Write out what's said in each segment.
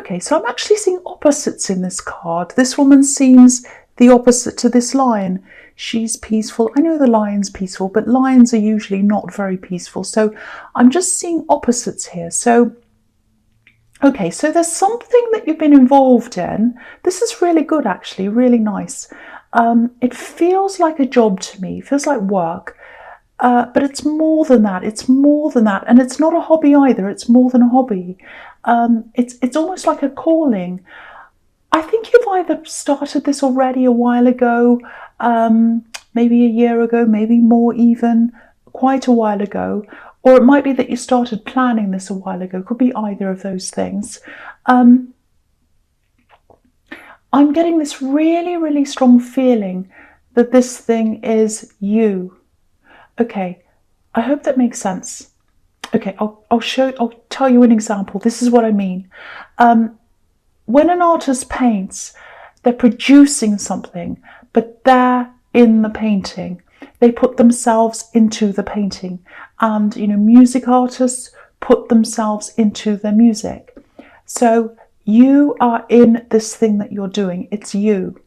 Okay, so I'm actually seeing opposites in this card. This woman seems the opposite to this lion. She's peaceful. I know the lion's peaceful, but lions are usually not very peaceful. So I'm just seeing opposites here. So, okay, so there's something that you've been involved in. This is really good, actually, really nice. It feels like a job to me. It feels like work. But it's more than that. It's more than that. And it's not a hobby either. It's more than a hobby. It's almost like a calling. I think you've either started this already a while ago, maybe a year ago, maybe more even, quite a while ago, or it might be that you started planning this a while ago. Could be either of those things. I'm getting this really, really strong feeling that this thing is you. Okay, I hope that makes sense. Okay, I'll tell you an example. This is what I mean. When an artist paints, they're producing something, but they're in the painting. They put themselves into the painting. And, music artists put themselves into their music. So you are in this thing that you're doing. It's you.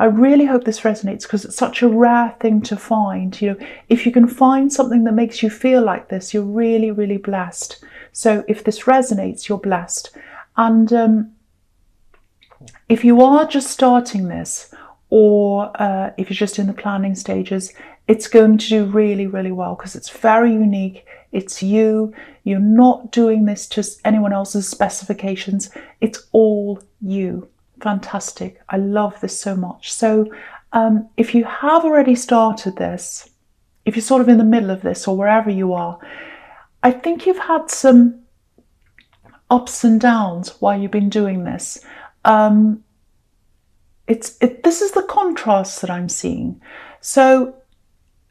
I really hope this resonates because it's such a rare thing to find. If you can find something that makes you feel like this, you're really, really blessed. So if this resonates, you're blessed. And if you are just starting this, or if you're just in the planning stages, it's going to do really, really well because it's very unique. It's you. You're not doing this to anyone else's specifications. It's all you. Fantastic. I love this so much. So if you have already started this, if you're sort of in the middle of this or wherever you are, I think you've had some ups and downs while you've been doing this. This is the contrast that I'm seeing. So,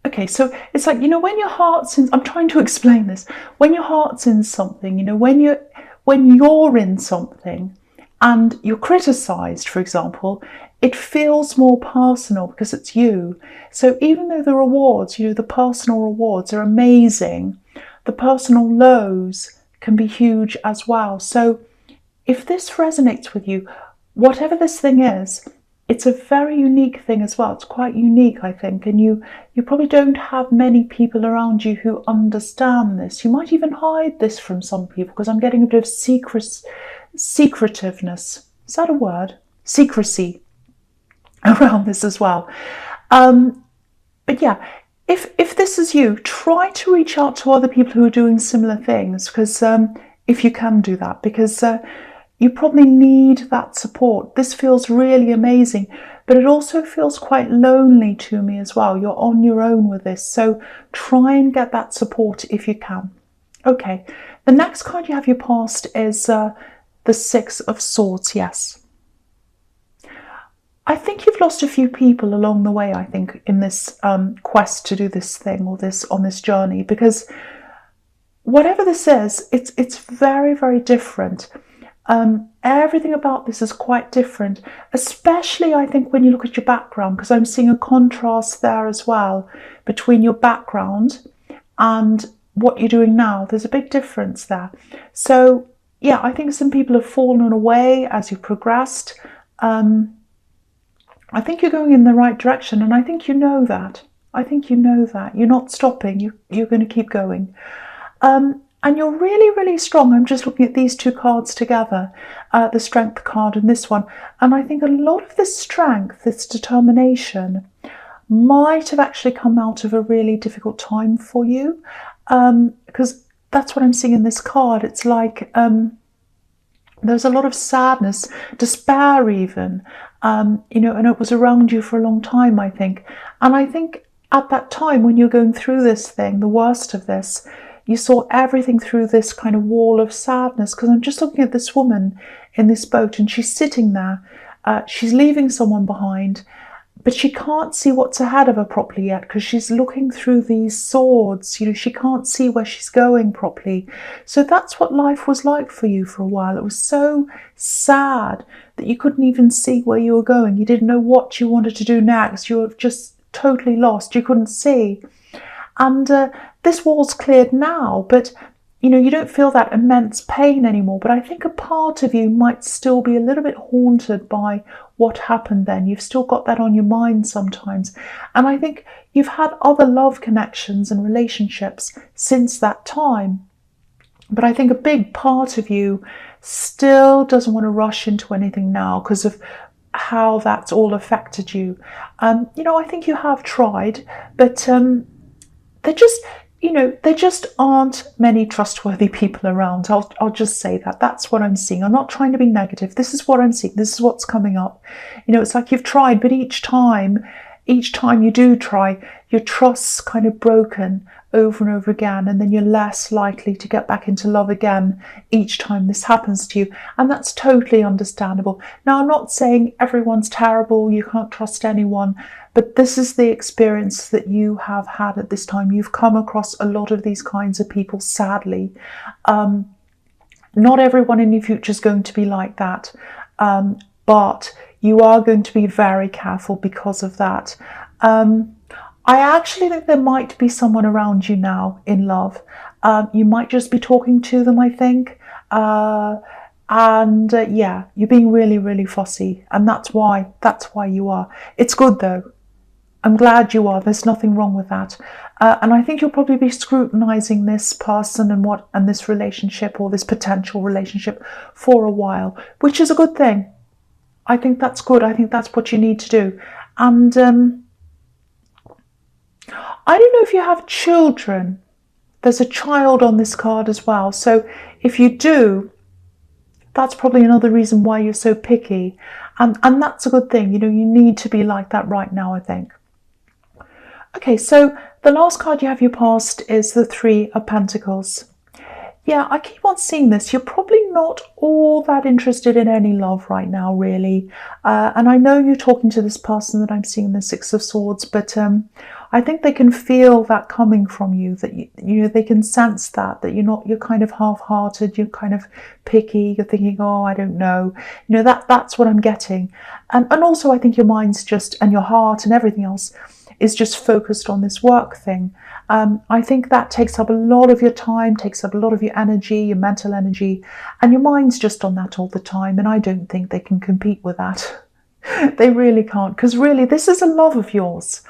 okay, so it's like, when your heart's in, I'm trying to explain this. When your heart's in something, when you're in something, and you're criticised, for example, it feels more personal because it's you. So even though the rewards, the personal rewards are amazing, the personal lows can be huge as well. So if this resonates with you, whatever this thing is, it's a very unique thing as well. It's quite unique, I think. And you probably don't have many people around you who understand this. You might even hide this from some people because I'm getting a bit of secretiveness. Is that a word? Secrecy around this as well. But yeah, if this is you, try to reach out to other people who are doing similar things, because if you can do that, because you probably need that support. This feels really amazing, but it also feels quite lonely to me as well. You're on your own with this, so try and get that support if you can. Okay, the next card you have your past is the Six of Swords. Yes. I think you've lost a few people along the way, I think, in this quest to do this thing or on this journey, because whatever this is, it's very, very different. Everything about this is quite different, especially I think when you look at your background, because I'm seeing a contrast there as well between your background and what you're doing now. There's a big difference there. So yeah, I think some people have fallen away as you progressed. I think you're going in the right direction, and I think you know that. I think you know that. You're not stopping. You're going to keep going. And you're really, really strong. I'm just looking at these two cards together, the Strength card and this one. And I think a lot of this strength, this determination, might have actually come out of a really difficult time for you. Because that's what I'm seeing in this card. It's like there's a lot of sadness, despair even, and it was around you for a long time, I think. And I think at that time when you're going through this thing, the worst of this, you saw everything through this kind of wall of sadness, because I'm just looking at this woman in this boat and she's sitting there. She's leaving someone behind, but she can't see what's ahead of her properly yet because she's looking through these swords. She can't see where she's going properly. So that's what life was like for you for a while. It was so sad that you couldn't even see where you were going. You didn't know what you wanted to do next. You were just totally lost. You couldn't see. And this wall's cleared now, but you don't feel that immense pain anymore, but I think a part of you might still be a little bit haunted by what happened then. You've still got that on your mind sometimes. And I think you've had other love connections and relationships since that time. But I think a big part of you still doesn't want to rush into anything now because of how that's all affected you. I think you have tried, but there just, there just aren't many trustworthy people around. I'll just say that. That's what I'm seeing. I'm not trying to be negative. This is what I'm seeing. This is what's coming up. It's like you've tried, but each time you do try, your trust's kind of broken over and over again, and then you're less likely to get back into love again each time this happens to you. And that's totally understandable. Now, I'm not saying everyone's terrible, you can't trust anyone, but this is the experience that you have had at this time. You've come across a lot of these kinds of people, sadly. Not everyone in your future is going to be like that, but you are going to be very careful because of that. I actually think there might be someone around you now in love. You might just be talking to them, I think. Yeah, you're being really, really fussy. And that's why you are. It's good though. I'm glad you are. There's nothing wrong with that. And I think you'll probably be scrutinizing this person and this relationship or this potential relationship for a while, which is a good thing. I think that's good. I think that's what you need to do. And I don't know if you have children. There's a child on this card as well. So if you do, that's probably another reason why you're so picky. And that's a good thing. You need to be like that right now, I think. Okay, so the last card you have your past is the Three of Pentacles. Yeah, I keep on seeing this. You're probably not all that interested in any love right now, really. And I know you're talking to this person that I'm seeing the Six of Swords, but I think they can feel that coming from you, that they can sense that you're kind of half-hearted, you're kind of picky, you're thinking, oh, I don't know. That's what I'm getting. And also I think your mind's just, and your heart and everything else is just focused on this work thing. I think that takes up a lot of your time, takes up a lot of your energy, your mental energy, and your mind's just on that all the time. And I don't think they can compete with that. They really can't, because really this is a love of yours.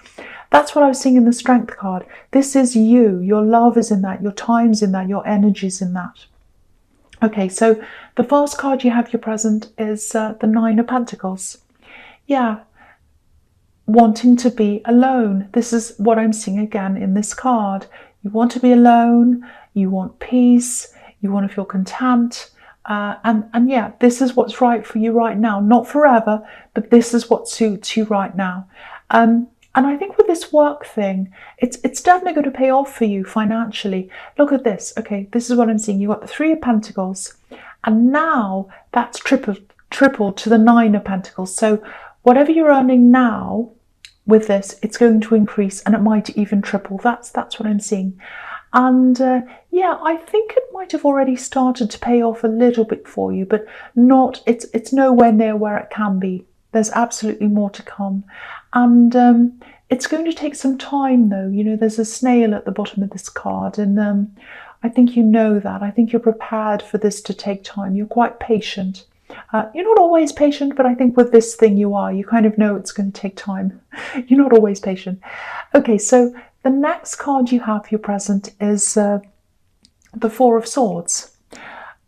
That's what I was seeing in the Strength card. This is you. Your love is in that, your time's in that, your energy's in that. Okay, so the first card you have your present is the Nine of Pentacles. Yeah. Wanting to be alone. This is what I'm seeing again in this card. You want to be alone, you want peace, you want to feel content, and yeah, this is what's right for you right now. Not forever, but this is what suits you right now. And I think with this work thing, it's definitely going to pay off for you financially. Look at this. Okay, this is what I'm seeing. You've got the Three of Pentacles, and now that's tripled to the Nine of Pentacles. So whatever you're earning now, with this, it's going to increase, and it might even triple. That's what I'm seeing. And yeah, I think it might have already started to pay off a little bit for you, but not. It's nowhere near where it can be. There's absolutely more to come, and it's going to take some time, though. There's a snail at the bottom of this card, and I think you know that. I think you're prepared for this to take time. You're quite patient. You're not always patient, but I think with this thing you are. You kind of know it's going to take time. You're not always patient. Okay, so the next card you have your present is the Four of Swords.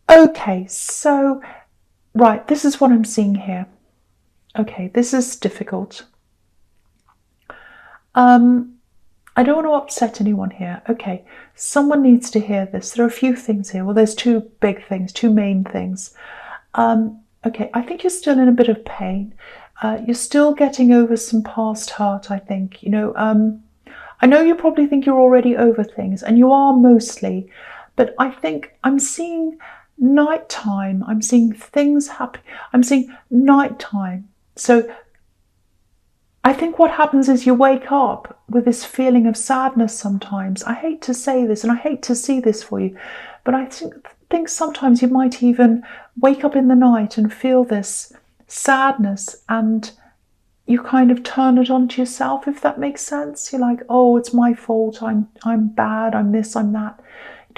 Okay, so, right, this is what I'm seeing here. Okay, this is difficult. I don't want to upset anyone here. Okay, someone needs to hear this. There are a few things here. Well, there's two big things, two main things. Okay, I think you're still in a bit of pain. You're still getting over some past hurt, I think. I know you probably think you're already over things, and you are mostly, but I think I'm seeing nighttime. I'm seeing things happen. I'm seeing nighttime. So I think what happens is you wake up with this feeling of sadness sometimes. I hate to say this, and I hate to see this for you, but I think sometimes you might even wake up in the night and feel this sadness, and you kind of turn it onto yourself, if that makes sense. You're like, oh, it's my fault, I'm bad, I'm this, I'm that.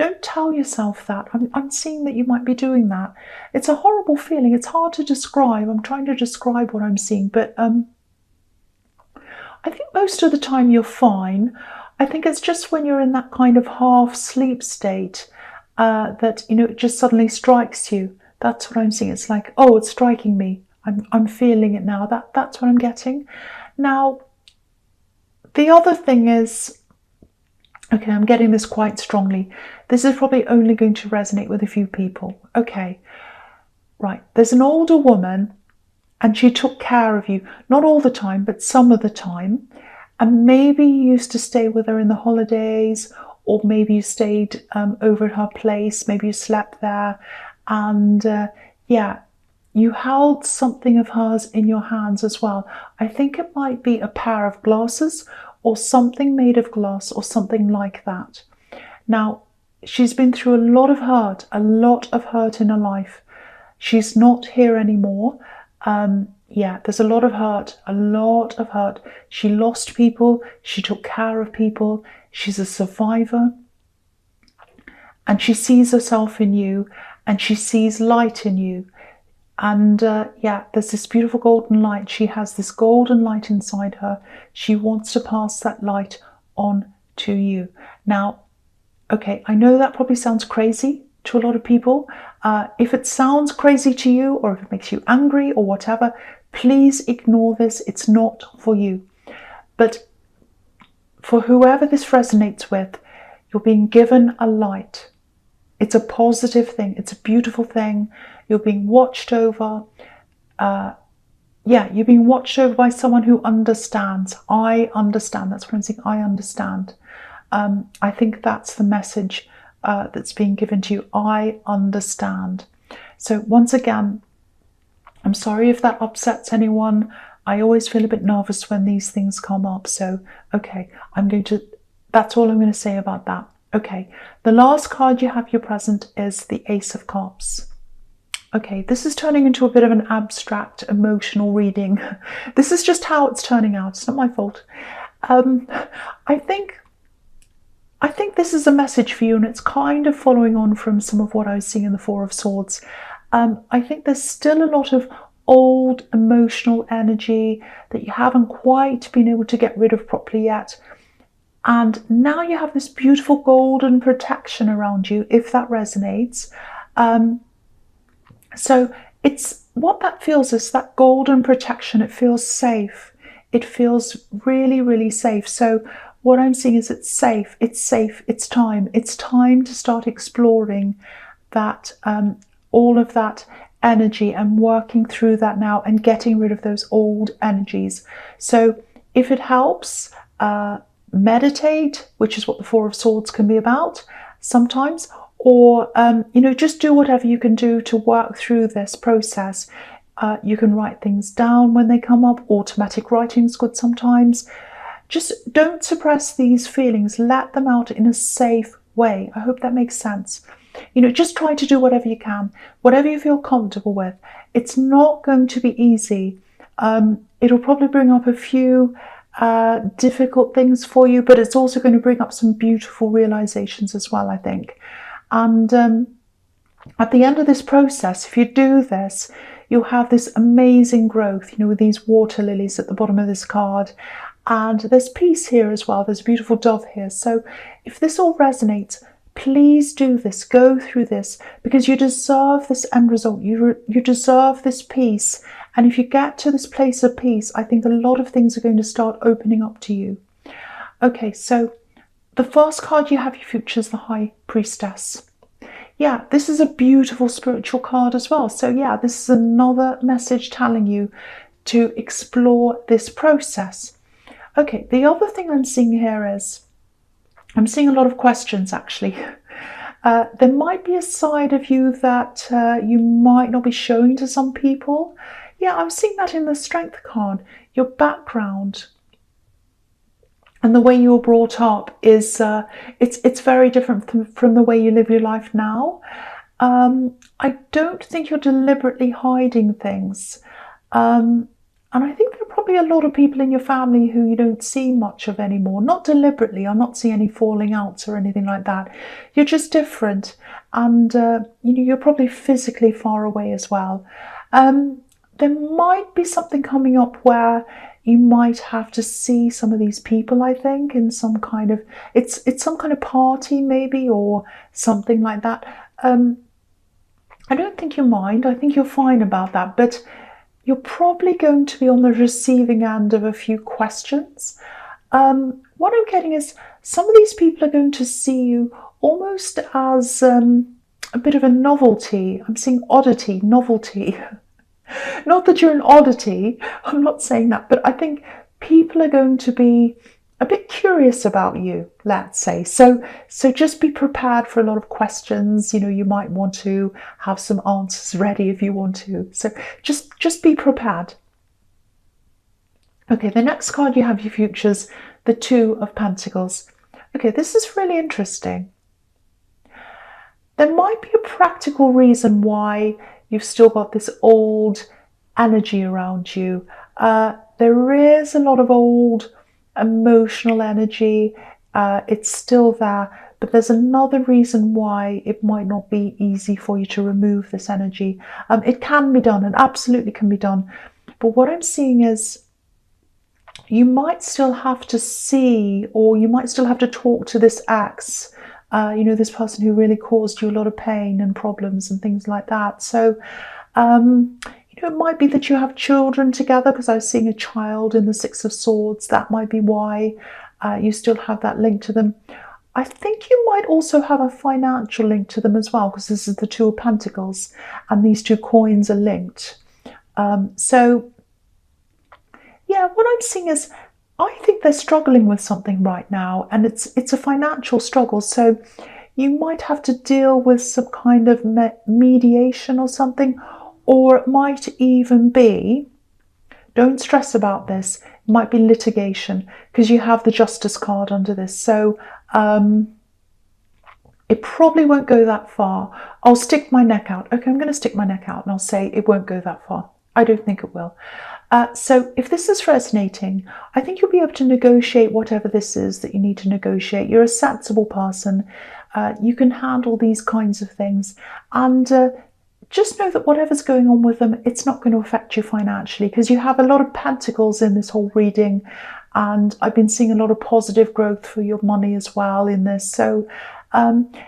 don't tell yourself that. I'm seeing that you might be doing that. It's a horrible feeling. It's hard to describe. I'm trying to describe what I'm seeing, but I think most of the time you're fine. I think it's just when you're in that kind of half sleep state that, you know, it just suddenly strikes you. That's what I'm seeing. It's like, oh, it's striking me. I'm feeling it now. That's what I'm getting. Now, the other thing is, okay, I'm getting this quite strongly. This is probably only going to resonate with a few people. Okay, right. There's an older woman and she took care of you. Not all the time, but some of the time. And maybe you used to stay with her in the holidays, or maybe you stayed over at her place. Maybe you slept there. And yeah, you held something of hers in your hands as well. I think it might be a pair of glasses or something made of glass or something like that. Now, she's been through a lot of hurt in her life. She's not here anymore. Yeah, there's a lot of hurt. She lost people. She took care of people. She's a survivor. And she sees herself in you, and she sees light in you. And yeah, there's this beautiful golden light. She has this golden light inside her. She wants to pass that light on to you. Now, okay, I know that probably sounds crazy to a lot of people. If it sounds crazy to you, or if it makes you angry or whatever, please ignore this. It's not for you. But for whoever this resonates with, you're being given a light. It's a positive thing. It's a beautiful thing. You're being watched over. Yeah, you're being watched over by someone who understands. I understand. That's what I'm saying. I understand. I think that's the message that's being given to you. I understand. So once again, I'm sorry if that upsets anyone. I always feel a bit nervous when these things come up. So, okay, that's all I'm going to say about that. Okay, the last card you have here present is the Ace of Cups. Okay, this is turning into a bit of an abstract emotional reading. This is just how it's turning out. It's not my fault. I think this is a message for you, and it's kind of following on from some of what I was seeing in the Four of Swords. I think there's still a lot of old emotional energy that you haven't quite been able to get rid of properly yet. And now you have this beautiful golden protection around you, if that resonates. So it's what that feels is that golden protection. It feels safe. It feels really, really safe. So what I'm seeing is it's safe. It's safe. It's time. It's time to start exploring that, all of that energy, and working through that now and getting rid of those old energies. So if it helps, meditate, which is what the Four of Swords can be about sometimes, or you know, just do whatever you can do to work through this process. You can write things down when they come up. Automatic writing is good sometimes. Just don't suppress these feelings. Let them out in a safe way. I hope that makes sense. You know, just try to do whatever you can, whatever you feel comfortable with. It's not going to be easy. It'll probably bring up a few difficult things for you, but it's also going to bring up some beautiful realizations as well, I think. And at the end of this process, if you do this, you'll have this amazing growth, you know, with these water lilies at the bottom of this card. And there's peace here as well. There's a beautiful dove here. So if this all resonates, please do this. Go through this, because you deserve this end result. You deserve this peace. And if you get to this place of peace, I think a lot of things are going to start opening up to you. Okay, so the first card you have, your future, is the High Priestess. Yeah, this is a beautiful spiritual card as well. So yeah, this is another message telling you to explore this process. Okay, the other thing I'm seeing here is, I'm seeing a lot of questions actually. There might be a side of you that you might not be showing to some people. Yeah, I'm seeing that in the Strength card. Your background and the way you were brought up is it's very different from the way you live your life now. I don't think you're deliberately hiding things, and I think there are probably a lot of people in your family who you don't see much of anymore. Not deliberately. I'm not seeing any falling outs or anything like that. You're just different, and you're probably physically far away as well. There might be something coming up where you might have to see some of these people, I think, in some kind of, it's some kind of party maybe, or something like that. I don't think you mind. I think you're fine about that, but you're probably going to be on the receiving end of a few questions. What I'm getting is some of these people are going to see you almost as a bit of a novelty. I'm seeing oddity, novelty. Not that you're an oddity, I'm not saying that, but I think people are going to be a bit curious about you, let's say. So just be prepared for a lot of questions. You might want to have some answers ready if you want to. So just be prepared. Okay, the next card you have, your futures, the Two of Pentacles. Okay, this is really interesting. There might be a practical reason why you've still got this old energy around you. There is a lot of old emotional energy. It's still there, but there's another reason why it might not be easy for you to remove this energy. It can be done, and absolutely can be done. But what I'm seeing is you might still have to see, or you might still have to talk to this ex, this person who really caused you a lot of pain and problems and things like that. So, it might be that you have children together, because I was seeing a child in the Six of Swords. That might be why you still have that link to them. I think you might also have a financial link to them as well, because this is the Two of Pentacles and these two coins are linked. So, yeah, what I'm seeing is I think they're struggling with something right now, and it's a financial struggle. So you might have to deal with some kind of mediation or something, or it might even be, don't stress about this, it might be litigation, because you have the Justice card under this. So it probably won't go that far. I'll stick my neck out. Okay, I'm going to stick my neck out and I'll say it won't go that far. I don't think it will. So if this is resonating, I think you'll be able to negotiate whatever this is that you need to negotiate. You're a sensible person. You can handle these kinds of things. And just know that whatever's going on with them, it's not going to affect you financially, because you have a lot of pentacles in this whole reading. And I've been seeing a lot of positive growth for your money as well in this. So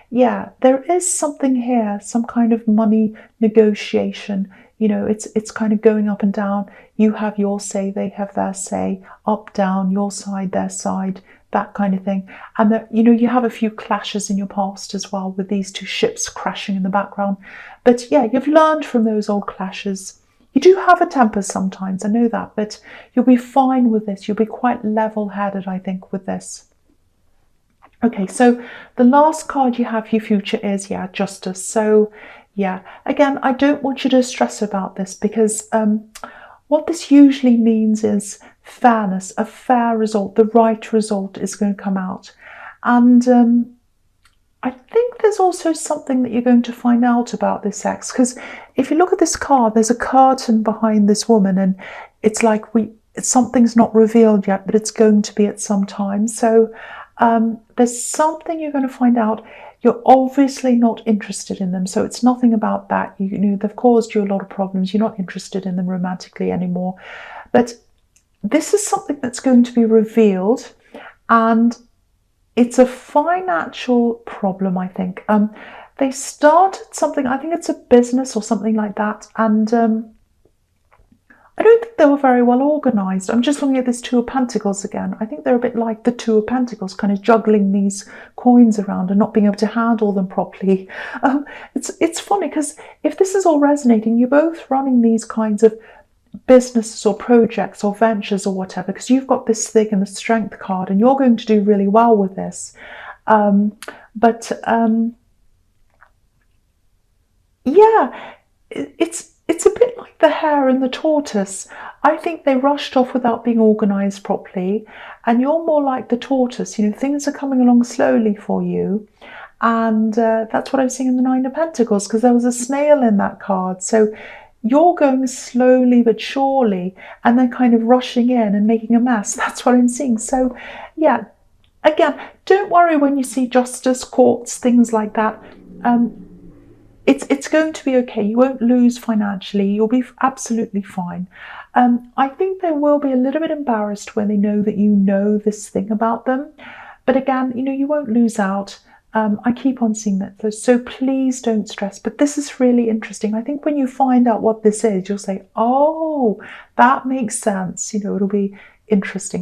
yeah, there is something here, some kind of money negotiation. It's kind of going up and down. You have your say, they have their say, up, down, your side, their side, that kind of thing. And you have a few clashes in your past as well, with these two ships crashing in the background. But yeah, you've learned from those old clashes. You do have a temper sometimes, I know that, but you'll be fine with this. You'll be quite level-headed, I think, with this. Okay, so the last card you have, your future, is, yeah, Justice. So yeah, again, I don't want you to stress about this, because what this usually means is fairness, a fair result, the right result is going to come out. And I think there's also something that you're going to find out about this ex, because if you look at this card, there's a curtain behind this woman, and it's like something's not revealed yet, but it's going to be at some time. So there's something you're going to find out. You're obviously not interested in them, so it's nothing about that. They've caused you a lot of problems. You're not interested in them romantically anymore. But this is something that's going to be revealed, and it's a financial problem, I think. They started something, I think it's a business or something like that, and I don't think they were very well organised. I'm just looking at this Two of Pentacles again. I think they're a bit like the Two of Pentacles, kind of juggling these coins around and not being able to handle them properly. It's funny, because if this is all resonating, you're both running these kinds of businesses or projects or ventures or whatever, because you've got this thing in the Strength card, and you're going to do really well with this. Yeah, it's a bit like the hare and the tortoise. I think they rushed off without being organised properly, and you're more like the tortoise. Things are coming along slowly for you, and that's what I'm seeing in the Nine of Pentacles, because there was a snail in that card. So You're going slowly but surely and then kind of rushing in and making a mess. That's what I'm seeing. So yeah, again, don't worry when you see justice, courts, things like that. It's going to be okay. You won't lose financially. You'll be absolutely fine. I think they will be a little bit embarrassed when they know that you know this thing about them. But again, you won't lose out. I keep on seeing that. So please don't stress. But this is really interesting. I think when you find out what this is, you'll say, oh, that makes sense. It'll be interesting.